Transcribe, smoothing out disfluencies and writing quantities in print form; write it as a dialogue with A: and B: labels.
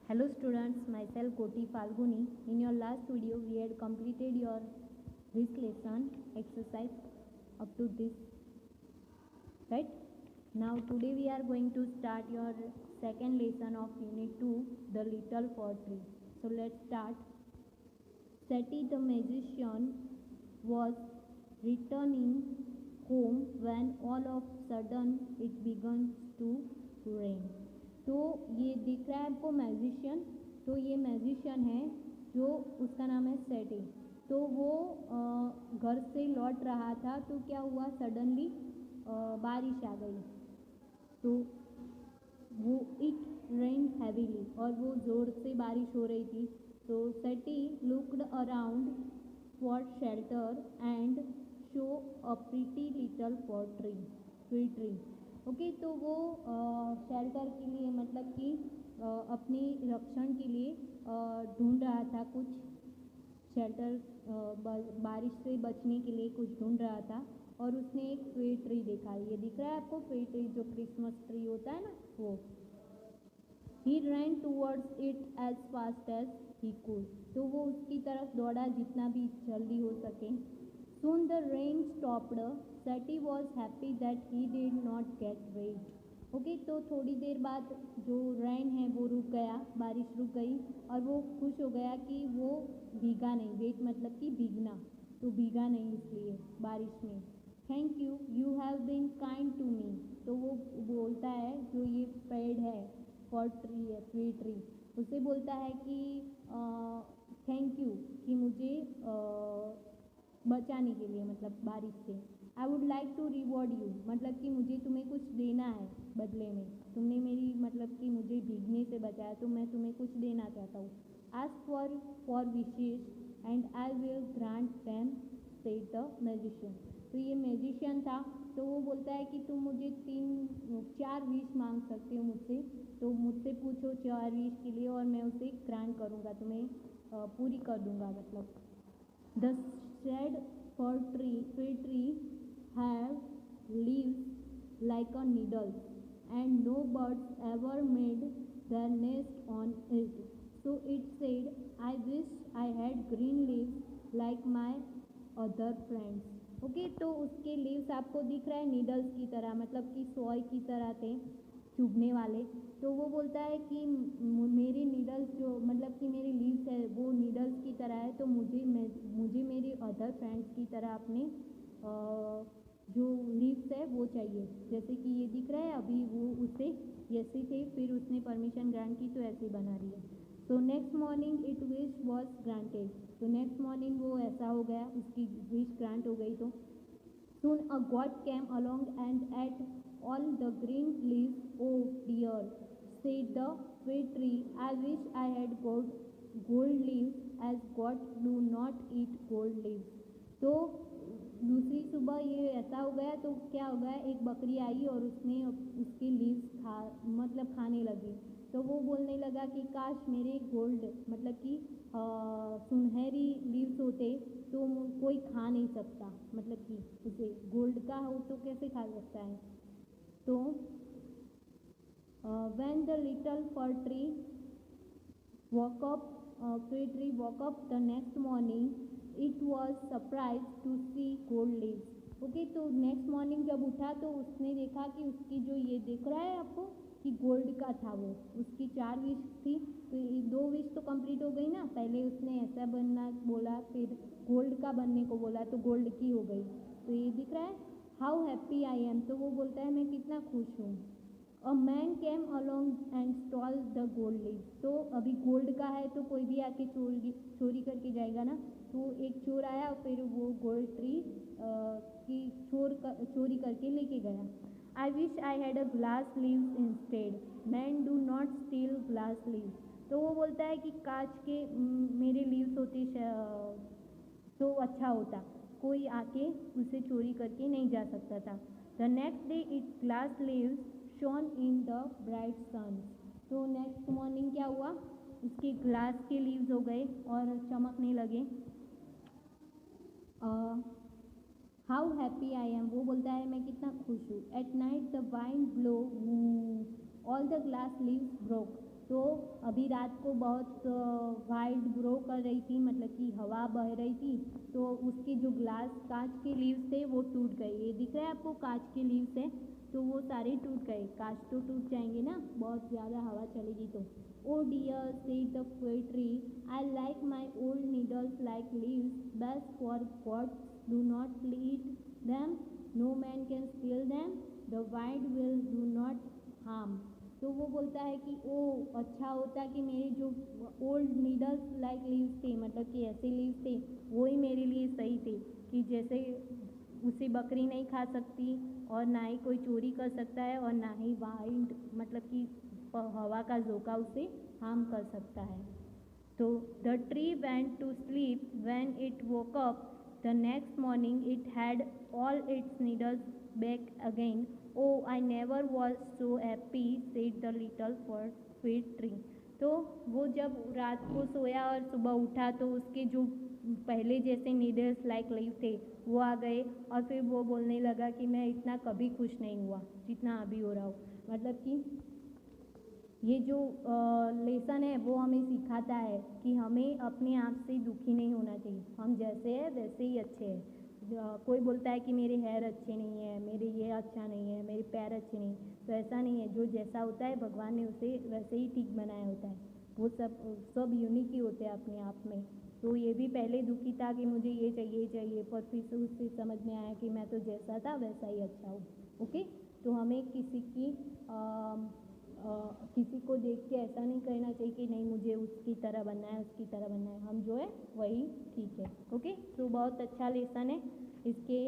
A: Hello students, myself Koti Falguni. In your last video, we had completed your this lesson exercise up to this, right? Now today we are going to start your second lesson of Unit 2, The Little Fir Tree. So let's start. Seti the magician was returning home when all of sudden it began to rain. तो ये दिख रहा है आपको magician, तो ये magician है जो उसका नाम है सेटी। तो वो घर से लौट रहा था तो क्या हुआ, सडनली बारिश आ गई। तो वो इट रेन हैवीली और वो ज़ोर से बारिश हो रही थी। तो Settie looked around for shelter and saw a pretty little fir tree. Okay, तो वो शेल्टर के लिए मतलब कि अपनी रक्षण के लिए ढूंढ रहा था कुछ शेल्टर, बारिश से बचने के लिए कुछ ढूंढ रहा था। और उसने एक फिग ट्री देखा। ये दिख रहा है आपको फिग ट्री, जो क्रिसमस ट्री होता है ना, वो। He ran towards it as fast as he could. तो वो उसकी तरफ दौड़ा जितना भी जल्दी हो सके। Soon the rain stopped. Seti was happy that he did not get wet. Okay, तो थोड़ी देर बाद जो रेन है वो रुक गया, बारिश रुक गई और वो खुश हो गया कि वो भीगा नहीं। वेट मतलब कि भीगना, तो भीगा नहीं इसलिए बारिश में। Thank you, you have been kind to me. तो वो बोलता है, जो ये पेड़ है फॉर ट्री है, स्वीट ट्री, उससे बोलता है कि थैंक यू कि मुझे बचाने के लिए, मतलब बारिश से। I would like to reward you, मतलब कि मुझे तुम्हें कुछ देना है बदले में। तुमने मेरी मतलब कि मुझे भीगने से बचाया, तो मैं तुम्हें कुछ देना चाहता हूँ। Ask for wishes and I will grant them, said the magician. तो ये मैजिशियन था, तो वो बोलता है कि तुम मुझे 4 विश मांग सकते हो मुझसे, तो मुझसे पूछो 4 विश के लिए और मैं उसे ग्रांट करूँगा, तुम्हें पूरी कर दूँगा। मतलब The said fir tree have leaves like a needle, and no birds ever made their nest on it. So it said, I wish I had green leaves like my other friends. Okay, तो उसके leaves आपको दिख रहा है needles की तरह, मतलब कि सॉय की तरह थे, चुभने वाले। तो वो बोलता है कि मेरे नीडल्स जो मतलब कि मेरे लीव्स है वो नीडल्स की तरह है, तो मुझे मेरे अदर फ्रेंड्स की तरह अपने जो लीव्स है वो चाहिए। जैसे कि ये दिख रहा है, अभी वो उसे ऐसे थे, फिर उसने परमिशन ग्रांट की तो ऐसे बना रही है। तो next morning it wish was granted. तो नेक्स्ट मॉर्निंग वो ऐसा हो गया, उसकी विश ग्रांट हो गई। तो Soon a god came along and ate all the green leaves. Oh dear, said the fig tree, I wish I had gold leaves, as gods do not eat gold leaves. तो दूसरी सुबह ये ऐसा हो गया, तो क्या हो गया, एक बकरी आई और उसने उसके लीव्स मतलब खाने लगी। तो वो बोलने लगा कि काश मेरे गोल्ड मतलब कि सुनहरी लीव्स होते तो कोई खा नहीं सकता, मतलब कि उसे गोल्ड का हो तो कैसे खा सकता है। तो when the little fir tree woke up, fir tree woke up the next morning, it was surprised to see gold leaves. Okay, तो नेक्स्ट मॉर्निंग जब उठा तो उसने देखा कि उसकी जो ये दिख रहा है आपको कि गोल्ड का था, वो उसकी 4 विश थी, तो 2 विश तो कंप्लीट हो गई ना। पहले उसने ऐसा बनना बोला, फिर गोल्ड का बनने को बोला, तो गोल्ड की हो गई। तो ये दिख रहा है हाउ हैप्पी आई एम, तो वो बोलता है मैं कितना खुश हूँ। A man came along and stall the gold leaf. तो अभी गोल्ड का है तो कोई भी आके चोरी करके जाएगा ना। तो एक चोर आया, फिर वो गोल्ड ट्री की चोरी करके लेके गया। I wish I had a glass leaves instead, man do not steel glass leaves. तो वो बोलता है कि कांच के मेरे लीव्स होते तो अच्छा होता, कोई आके उसे चोरी करके नहीं जा सकता था। The next day it glass leaves shone in the bright sun. तो नेक्स्ट मॉर्निंग क्या हुआ, उसके ग्लास के लीव्स हो गए और चमकने लगे। हाउ हैप्पी आई एम, वो बोलता है मैं कितना खुश हूँ। At night the wind blow, all the glass leaves broke. तो अभी रात को बहुत वाइल्ड ग्रो कर रही थी, मतलब कि हवा बह रही थी, तो उसके जो ग्लास कांच के लीव्स थे वो टूट गए। ये दिख रहा है आपको, कांच के लीव्स है, तो वो सारे टूट गए। कांच तो टूट जाएंगे ना, बहुत ज़्यादा हवा चलेगी तो। Oh dear said the fruit tree, I like my old needles like leaves, best for gods do not eat them, no man can steal them, the wind will do not harm। तो वो बोलता है कि ओ अच्छा होता कि मेरे जो ओल्ड नीडल्स लाइक लीव्स थे, मतलब कि ऐसे लीव्स थे, वो ही मेरे लिए सही थे, कि जैसे उसे बकरी नहीं खा सकती और ना ही कोई चोरी कर सकता है और ना ही वाइंड मतलब कि हवा का झोंका उसे हार्म कर सकता है। तो the tree went to sleep, when it woke up the next morning it had all its needles back again. Oh I never was so happy said the little fruit tree. तो वो जब रात को सोया और सुबह उठा तो उसके जो पहले जैसे नीडल्स लाइक लीव थे वो आ गए, और फिर वो बोलने लगा कि मैं इतना कभी खुश नहीं हुआ जितना अभी हो रहा हूँ। मतलब कि ये जो लेसन है वो हमें सिखाता है कि हमें अपने आप से दुखी नहीं होना चाहिए, हम जैसे हैं वैसे ही अच्छे हैं। कोई बोलता है कि मेरे हेयर अच्छे नहीं है, मेरे ये अच्छा नहीं है, मेरे पैर अच्छे नहीं, तो ऐसा नहीं है। जो जैसा होता है भगवान ने उसे वैसे ही ठीक बनाया होता है। वो सब यूनिक ही होते हैं अपने आप में। तो ये भी पहले दुखी था कि मुझे ये चाहिए, पर फिर से उससे समझ में आया कि मैं तो जैसा था वैसा ही अच्छा हूँ। ओके, तो हमें किसी को देख के ऐसा नहीं कहना चाहिए कि नहीं मुझे उसकी तरह बनना है, उसकी तरह बनना है। हम जो है वही ठीक है। ओके, तो बहुत अच्छा लेसन है इसके